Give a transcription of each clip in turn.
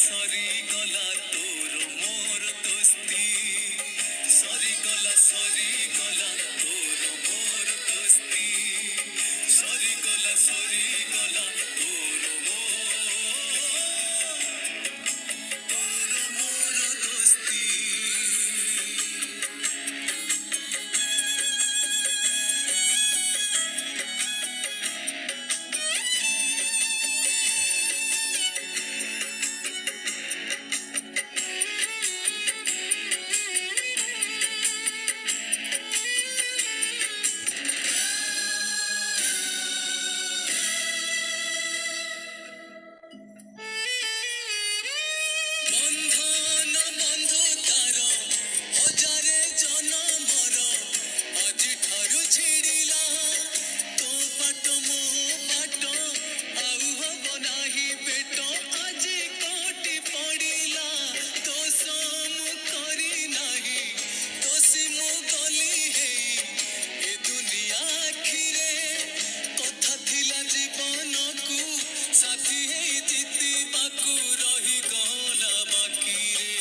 ସରିଗଲା ତୋର ମୋର ଦୋସ୍ତି ସରିଗଲା ତୋର ମୋର ଦୋସ୍ତି ସରିଗଲା ତୋର ମୋର ଦୋସ୍ତି। ବନ୍ଧନ ବନ୍ଧୁତାର ହଜାରେ ଜନମର ଆଜିଠାରୁ ଛିଡ଼ିଲା ତୋ ବାଟ ମୋ ବାଟ ଆଉ ହବ ନାହିଁ ପେଟ ଆଜି କଟି ପଡ଼ିଲା ଦୋଷ ମୁଁ କରି ନାହିଁ ଦୋଷୀ ମୁଁ ଗଲି ହେଇ ଏ ଦୁନିଆ ଆଖିରେ କଥା ଥିଲା ଜୀବନକୁ ସାଥୀ ହେଇ ଜିତିବାକୁ ରହିଗଲା ବାକିରେ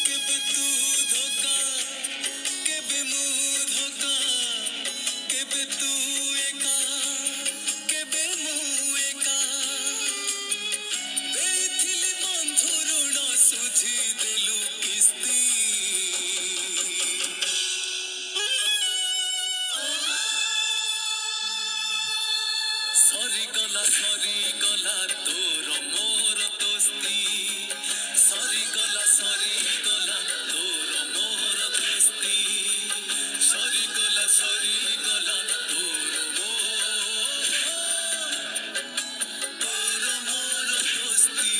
କେବେ ତୁ ଧୋକା କେବେ ମୁଁ ଧୋକା କେବେ ତୁ ଏକା କେବେ ମୁଁ ଏକା ଦେଇଥିଲି ବନ୍ଧୁ ଋଣ ସୁଝି ଦେଲୁ କିସ୍ତି ସରିଗଲା ତୋର ମୋର ଦୋସ୍ତି ସରିଗଲା ତୋର ମୋର ଦୋସ୍ତି ସରିଗଲା ତୋର ମୋର ଦୋସ୍ତି।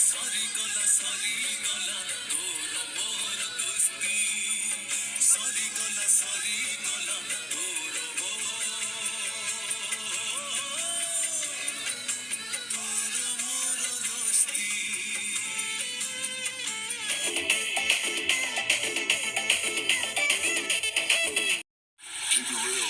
ସରିଗଲା ତୋର ମୋର ଦୋସ୍ତି ସରିଗଲା ତୋର ମୋର ଦୋସ୍ତି। Keep it real.